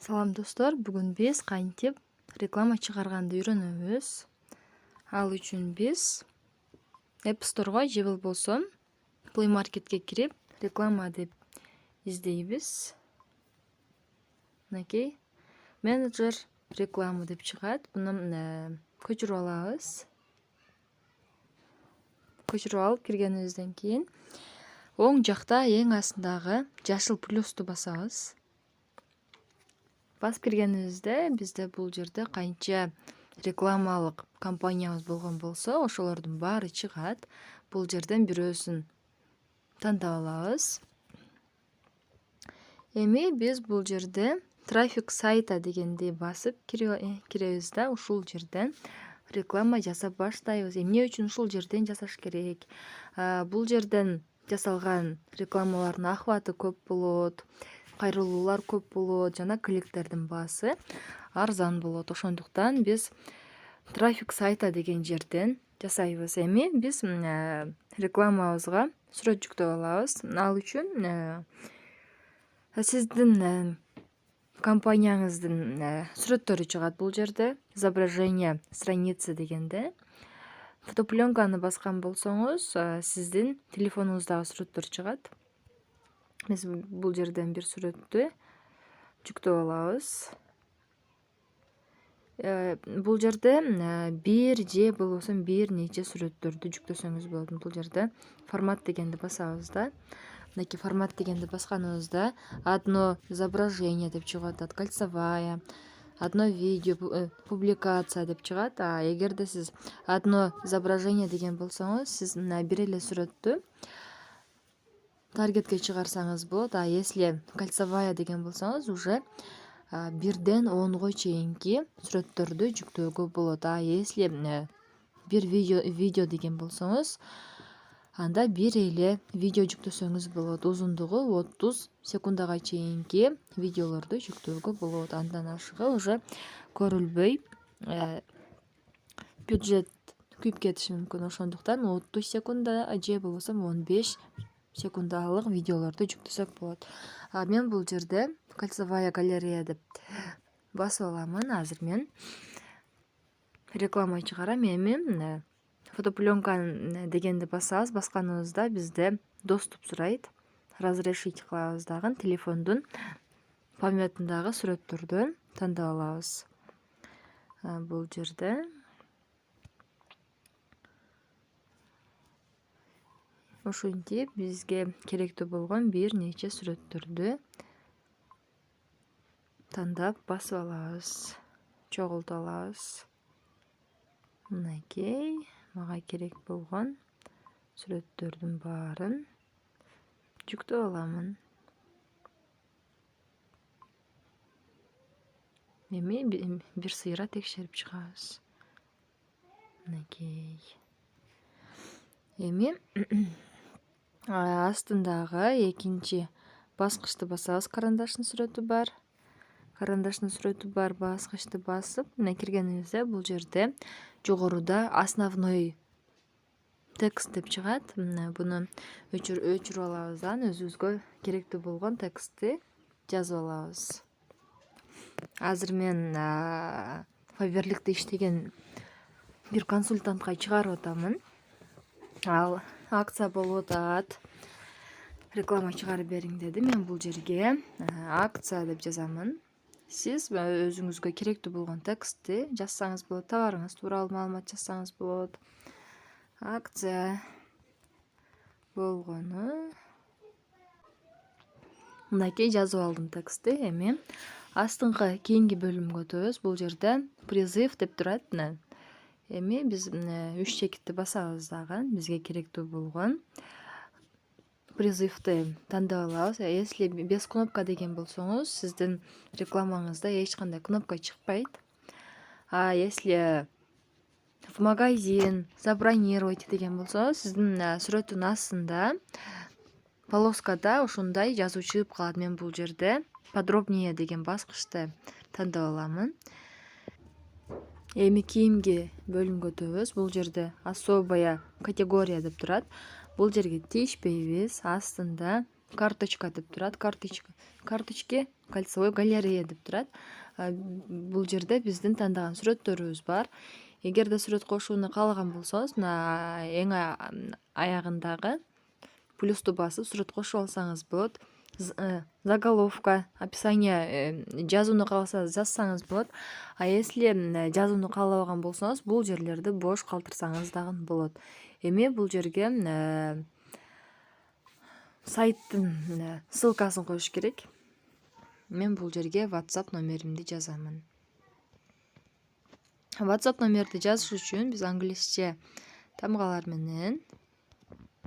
Салам достор, бүгүн биз кантип реклама чыгарганды үйрөнөбүз. Ал үчүн биз App Store'га же болбосо Play Marketке кирип, реклама деп издейбиз. Мынакей, менеджер реклама деп чыгат. Буну көчүрүп алабыз. Көчүрүп алып киргенибизден кийин оң жакта эң астындагы жашыл плюсту басабыз. Басып киргенибизде бизде бул жерде канча рекламалык компаниябыз болгон болсо, ошолордун баары чыгат. Бул жерден бирөөсүн тандап алабыз. Эми биз бул жерде трафик сайта дегенди басып киребиз да, ушул жерден реклама жасап баштайбыз. Эмне үчүн ушул жерден жасаш керек? Бул жерден жасалган рекламалардын охваты көп болот, кайрылуулар көп болот жана кликтердин баасы арзан болот. Ошондуктан биз трафик сайта деген жерден жасайбыз. Эми биз рекламабызга сүрөт жүктөп алабыз. Ал үчүн сиздин компанияңыздын сүрөттөрү чыгат бул жерде. Изображение страницы дегенде фотопленканы баскан болсоңуз, сиздин телефонуңуздагы сүрөттөр чыгат. Биз бул жерден бир сүрөттү жүктөп алабыз. Бул жерде бир же болбосо бир нече сүрөттөрдү жүктөсөңүз болот. Бул жерде формат дегенди басабыз да. Мынакей формат дегенди басканыбызда одно изображение деп чыгып атат, кольцевая, одно видео, публикация деп чыгат. Эгерде сиз одно изображение деген болсоңуз, сиз бир эле сүрөттү таргетке чыгарсаңыз болот. Если кольцевая деген болсоңуз, уже 1ден 10го чейинки сүрөттөрдү жүктөөгө болот. Если бир видео деген болсоңуз, анда бир эле видео жүктөсөңүз болот. Узундугу 30 секундага чейинки видеолорду жүктөөгө болот. Андан ашыгы уже көрүлбөй, бюджет күйүп кетиши мүмкүн. Ошондуктан 30 секунда же болбосо 15 секундалык видеолорду жүктөсөк болот. Мен бул жерде кольцевая галерея деп басып аламын. Азыр мен реклама чыгарам. Эми фотопленка дегенди басабыз. Басканыбызда бизде доступ сурайт. Разрешить кылабыз дагы телефондун памятындагы сүрөттөрдөн тандап алабыз. Бул жерде ушинтип бизге керектүү болгон бир нече сүрөттөрдү тандап басып алабыз, чогултуп алабыз. Мынакей, мага керек болгон сүрөттөрдүн баарын жүктөп аламын. Эми бир сыйра текшерип чыгабыз. Мынакей. Эми астындагы экинчи баскычты басабыз. Карандаштын сүрөтү бар. Баскычты басып, мына киргенибизде бул жерде жогоруда основной текст деп чыгат. Буну өчүрүп алабыз. Өзүбүзгө керектүү болгон текстти жазып алабыз. Азыр мен Фаберликте иштеген бир консультантка чыгарып атамын. Ал акция болуп атат, реклама чыгарып бериң деди. Мен бул жерге акция деп жазамын. Сиз өзүңүзгө керектүү болгон текстти жазсаңыз болот, товарыңыз тууралуу маалымат жазсаңыз болот. Акция болгону. Мынакей жазып алдым текстти. Эми астыңкы кийинки бөлүмгө өтөбүз. Бул жерде призыв деп турат. Эми биз 3 чекитти басабыз дагы. Бизге керектүү болгон призывды тандап алабыз. Если без кнопка деген болсоңуз, сиздин рекламаңызда эч кандай кнопка чыкпайт. Если в магазин забронировать деген болсоңуз, сиздин сүрөттүн астында полоскада ушундай жазуу чыгып калат. Мен бул жерде подробнее деген баскычты тандап аламын. Эми кийинки бөлүмгө өтөбүз. Бул жерде особая категория деп турат. Бул жерге тийишпейбиз. Астында карточка деп турат. Карточки кольцевой галерея деп турат. Бул жерде биздин тандаган сүрөттөрүбүз бар. Эгерде сүрөт кошууну каалаган болсоңуз, мына эң аягындагы плюсту басып сүрөт кошуп алсаңыз болот. Заголовка, описание, жазууну кааласаңыз жазсаңыз болот. А если жазууну каалабаган болсоңуз, бул жерлерди бош калтырсаңыз дагы болот. Эми бул жерге сайттын ссылкасын коюш керек. Мен бул жерге WhatsApp номеримди жазамын. WhatsApp номерди жазыш үчүн биз англисче тамгалар менен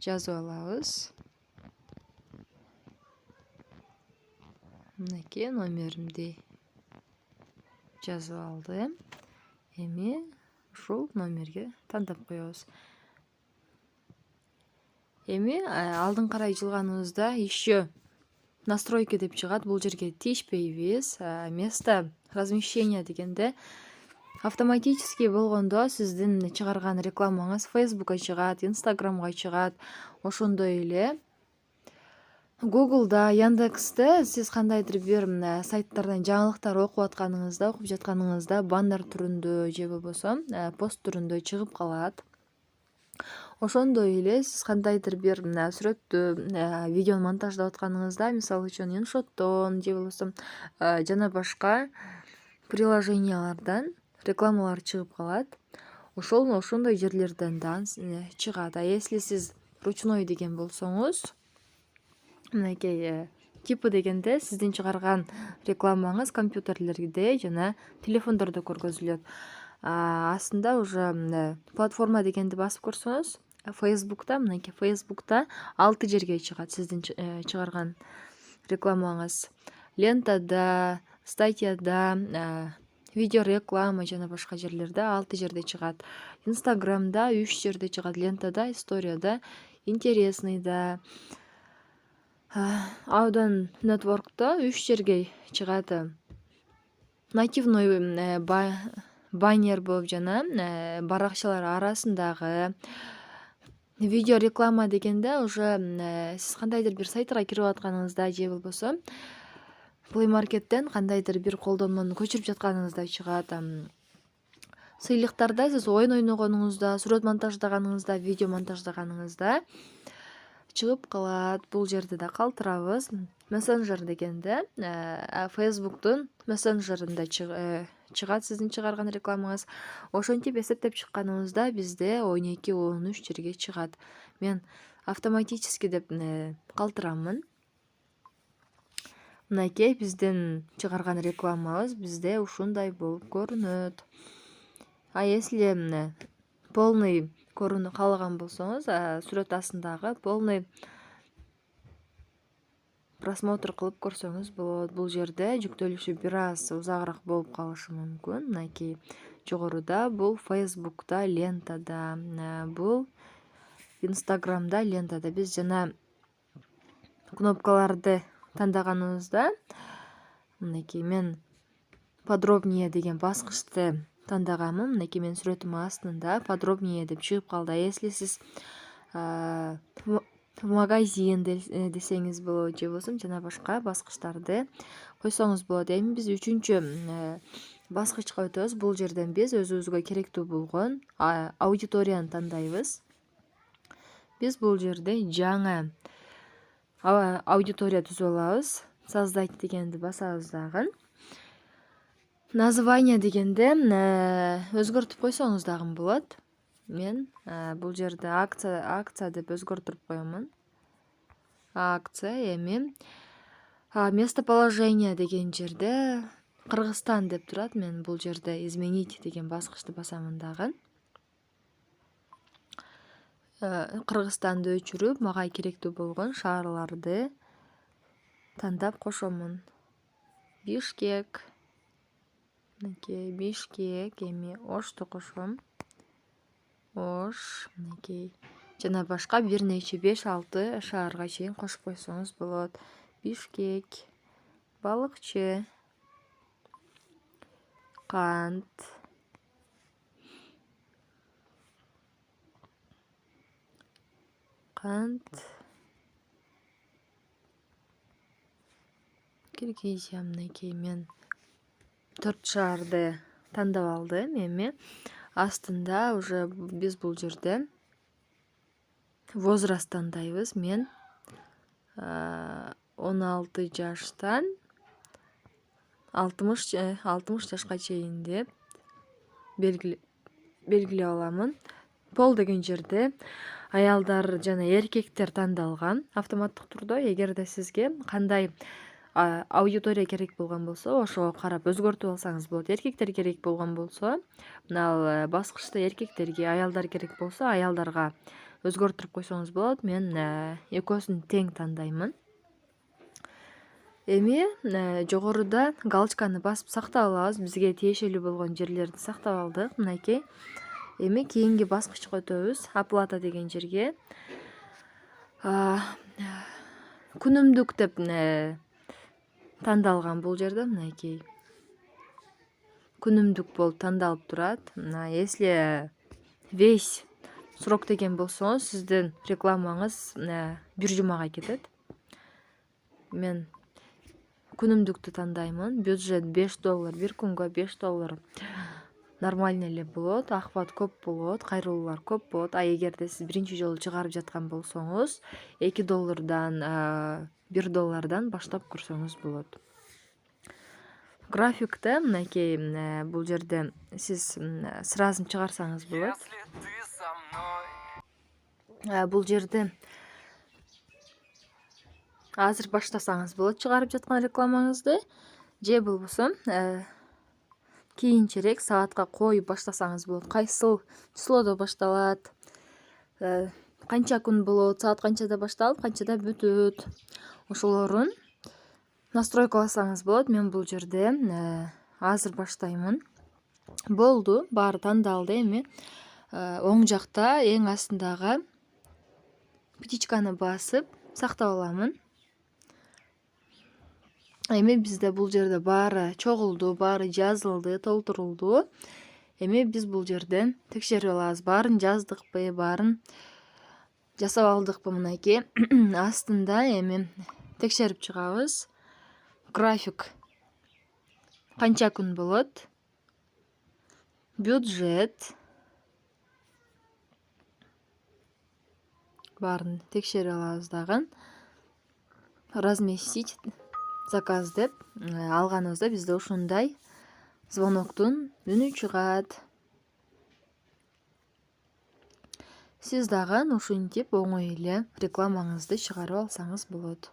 жазып алабыз. Мынакей номеримди жазып алдым. Эми ушул номерге тандап коебуз. Эми алдыңкырай жылганыбызда еще настройки деп чыгат. Бул жерге тийишпейбиз. Место размещения дегенде автоматически болгондо сиздин чыгарган рекламаңыз Facebook'ка чыгат, Instagram'га чыгат. Ошондой эле Google'да, Яндексте сиз кандайдыр бир сайттардан жаңылыктар окуп жатканыңызда баннер түрүндө же болбосо пост түрүндө чыгып калат. Ошондой эле сиз кандайдыр бир сүрөттү, видеону монтаждап атканыңызда, мисалы үчүн InShot'тон же болбосо жана башка приложениялардан рекламалар чыгып калат. Ошондой жерлерден да чыгат. А если сиз ручной деген болсоңуз, мынакей типы дегенде сиздин чыгарган рекламаңыз компьютерлерде жана телефондордо көргөзүлөт. Астында уже платформа дегенди басып көрсөңүз, Facebook'та 6 жерге чыгат сиздин чыгарган рекламаңыз. Лентада, статьяда, видео реклама жана башка жерлерде 6 жерде чыгат. Instagram'да 3 жерде чыгат, лентада, историяда, интересныйда, Audion Network'та 3 жерге чыгат. Нативный баннер болуп жана баракчалар арасындагы видео реклама дегенде уже сиз кандайдыр бир сайтка кирип атканыңызда же болбосо Play Market'тен кандайдыр бир колдонмону көчүрүп жатканыңызда чыгат. Сыйлыктарда сиз оюн ойногонуңузда, сүрөт монтаждаганыңызда, видео монтаждаганыңызда чыгып калат. Бул жерде да калтырабыз. Мессенджер дегенде Facebook'тун мессенджеринде чыгат сиздин чыгарган рекламаңыз. Ошентип эсептеп чыкканыбызда бизде 12-13 жерге чыгат. Мен автоматически деп калтырамын. Мынакей биздин чыгарган рекламабыз бизде ушундай болуп көрүнөт. А если полный көрүүнү каалаган болсоңуз, сүрөт астындагы полный просмотр кылып көрсөңүз болот. Бул жерде жүктөлүшү бир аз узагыраак болуп калышы мүмкүн. Мынакей жогоруда бул Facebook'та, лентада, бул Instagram'да, лентада. Биз жана кнопкаларды тандаганыбызда, мынакей мен подробнее деген баскычты тандаганмын. Мынакей менин сүрөтүм астында подробнее деп чыгып калды. Если сиз магазин десеңиз болот же болбосо жана башка баскычтарды койсоңуз болот. Эми биз 3-чү баскычка өтөбүз. Бул жерден биз өзүбүзгө керектүү болгон аудиторияны тандайбыз. Биз бул жерде жаңы аудитория түзүп алабыз. Создать дегенди басабыз дагы. Название дегенде өзгөртүп койсоңуз дагы болот. Мен бул жерде акция деп өзгөртүп коемун. Акция. Эми местоположение деген жерде Кыргызстан деп турат. Мен бул жерде изменить деген баскычты басамын дагы. Кыргызстанды өчүрүп, мага керектүү болгон шаарларды тандап кошомун. Бишкек. Мынакей Бишкек. Эми Ошту кошом. Ош. Мынакей жана башка бир нече 5-6 шаарга чейин кошуп койсоңуз болот. Бишкек, Балыкчы, Кант, Киргизия мынакей мен 4 шаарды тандап алдым. Эми астында уже биз бул жерде возраст тандайбыз. Мен 16 жаштан 60 жашка чейин деп белгилеп аламын. Пол деген жерде аялдар жана эркектер тандалган автоматтык турдо. Эгерде сизге кандай аудитория керек болгон болсо, ошого карап өзгөртүп алсаңыз болот. Эркектер керек болгон болсо, мына баскычта эркектерге, аялдар керек болсо, аялдарга өзгөртүп койсоңуз болот. Мен экөөсүн тең тандаймын. Эми жогоруда галочканы басып сактап алабыз. Бизге тиешелүү болгон жерлерди сактап алдык. Мынакей. Эми кийинки баскычка өтөбүз. Оплата деген жерге. Күнүмдүк деп тандалган бул жерде. Мынакей. Күнүмдүк болуп тандалып турат. Если весь срок деген болсоңуз, сиздин рекламаңыз 1 жумага кетет. Мен күнүмдүктү тандаймын. Бюджет $5, бир күнгө $5. Нормально эле болот, акыбат көп болот, кайрылуулар көп болот. Эгерде сиз биринчи жолу чыгарып жаткан болсоңуз, $2, $1 баштап көрсөңүз болот. Графикте мынакей бул жерде сиз сразу чыгарсаңыз болот. Бул жерде азыр баштасаңыз болот чыгарып жаткан рекламаңызды, же болбосо кийинчерээк саатка коюп баштасаңыз болот. Кайсыл числодо башталат, канча күн болот, саат канчада башталып, канчада бүтөт. Ошолорун настройкаласаңыз болот. Мен бул жерде азыр баштаймын. Болду, баары тандалды. Эми оң жакта эң астындагы птичканы басып сактап аламын. Эми бизде бул жерде баары чогулду, баары жазылды, толтурулду. Эми биз бул жерден текшерип алабыз. Баарын жаздыкпы, баарын жасап алдыкпы. Мынакей астында эми текшерип чыгабыз. График канча күн болот? Бюджет баарын текшерип алабыз дагы. Разместить заказ деп алганыбызда бизде ушундай звоноктун үнү чыгат. Сиз дагы ушинтип оңой эле рекламаңызды чыгарып алсаңыз болот.